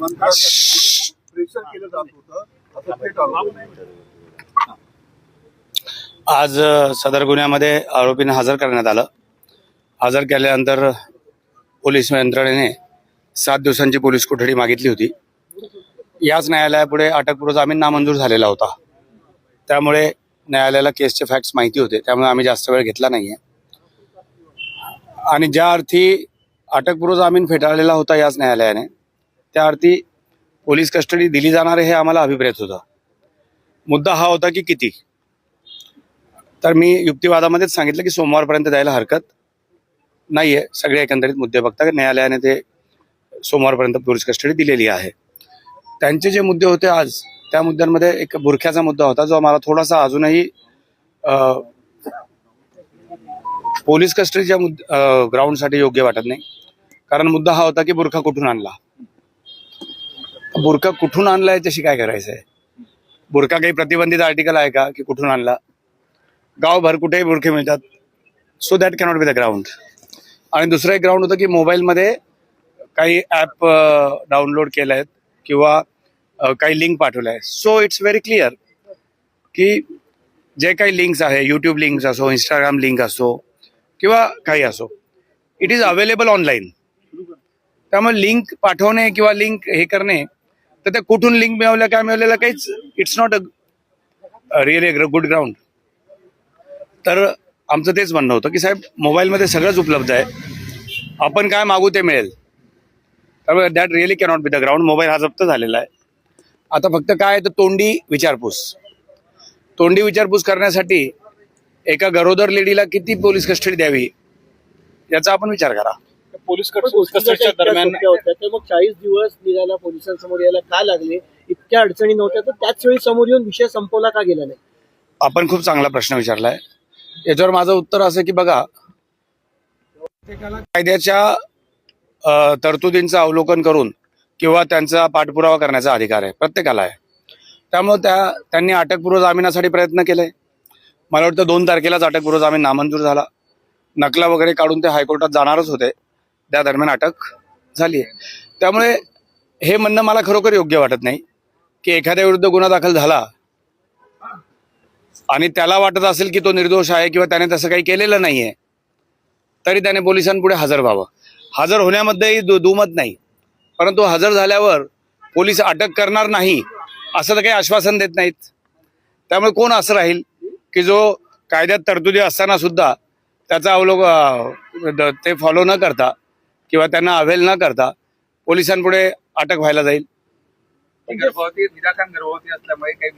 Pressure केलं जात होतं असं थेट आरोप आहे. आज सदर गुन्ह्यामध्ये आरोपींना हजर करण्यात आलं. हजर केल्यानंतर पोलीस यंत्रणेने 7 दिवसांची पोलीस कोठडी मागितली होती. याच न्यायालयापुढे अटकपूर्व जामीन नामंजूर झालेला होता. त्यामुळे न्यायालयाला केसचे फॅक्ट्स माहिती होते, त्यामुळे आम्ही जास्त वेळ घेतला नाहीये. आणि ज्या अर्थी अटकपूर्व जामीन फेटाळलेला होता याच न्यायालयाने, त्या अर्थी पोलीस कस्टडी दिली जाणार हे आम्हाला अभिप्रेत होतं. मुद्दा हा होता की किती. तर मी युक्तिवादामध्येच सांगितलं की सोमवारपर्यंत द्यायला हरकत नाहीये. सगळे एकंदरीत मुद्दे बघता न्यायालयाने ते सोमवारपर्यंत पोलीस कस्टडी दिलेली आहे. त्यांचे जे मुद्दे होते आज, त्या मुद्द्यांमध्ये एक बुरख्याचा मुद्दा होता जो आम्हाला थोडासा अजूनही पोलीस कस्टडीच्या ग्राउंडसाठी योग्य वाटत नाही. कारण मुद्दा हा होता की बुरखा कुठून आणला. बुरखा कुठून आणला याच्याशी काय करायचं आहे. बुरखा काही प्रतिबंधित आर्टिकल आहे का की कुठून आणला. गावभर कुठेही बुरखे मिळतात. So that cannot be the ground. आणि दुसरं एक ग्राउंड होतं की मोबाईलमध्ये काही ॲप डाउनलोड केले आहेत किंवा काही लिंक पाठवल्या आहेत. सो इट्स व्हेरी क्लिअर की जे काही लिंक्स आहे, यूट्यूब लिंक्स असो, इंस्टाग्राम लिंक असो किंवा काही असो, इट इज अवेलेबल ऑनलाईन. त्यामुळे लिंक पाठवणे किंवा लिंक हे करणे, तर त्या कुठून लिंक मिळवल्या काय मिळवलेलं काहीच, it's not a really good ground. तर आमचं तेच म्हणणं होतं की साहेब, मोबाईलमध्ये सगळंच उपलब्ध आहे, आपण काय मागू ते मिळेल. त्यामुळे that really cannot be the ground. Mobile हा जप्त झालेला आहे. आता फक्त काय तर तोंडी विचारपूस करण्यासाठी एका गरोदर लेडीला किती पोलीस कस्टडी द्यावी याचा आपण विचार करा. पोलीस कस्टडीच्या दरम्यान होत्या तर मग 40 दिवस निघाला पोलिसांसमोर यायला का लागले. इतक्या अडचणी नव्हत्या तर त्याच वेळी समोर येऊन विषय संपवला का गेला नाही. आपण खूप चांगला प्रश्न विचारलाय. याच्यावर माझं उत्तर असं की बघा, कायद्याच्या तरतुदींचं अवलोकन करून किंवा त्यांचा पाठपुरावा करण्याचा अधिकार आहे, प्रत्येकाला आहे. त्यामुळे त्यांनी अटकपूर्व जामिनासाठी प्रयत्न केले. मला वाटतं 2 तारखेलाच अटकपूर्व जामीन नामंजूर झाला. नकला वगैरे काढून ते हायकोर्टात जाणारच होते. त्या दरम्यान अटक झाली आहे. त्यामुळे हे म्हणणं मला खरोखर योग्य वाटत नाही की एखाद्या विरुद्ध गुन्हा दाखल झाला आणि त्याला वाटत असेल की तो निर्दोष आहे किंवा त्याने तसं काही केलेलं नाहीये, तरी त्याने पोलिसांपुढे हजर व्हावं. हजर होण्यामध्येही दुमत नाही, परंतु हजर झाल्यावर पोलीस अटक करणार नाही असं तर काही आश्वासन देत नाहीत. त्यामुळे कोण असं राहील की जो कायद्यात तरतुदी असताना सुद्धा त्याचा ते फॉलो न करता किंवा त्यांना अवेल न करता पोलिसांपुढे अटक व्हायला जाईल. गर्भवती असल्यामुळे काही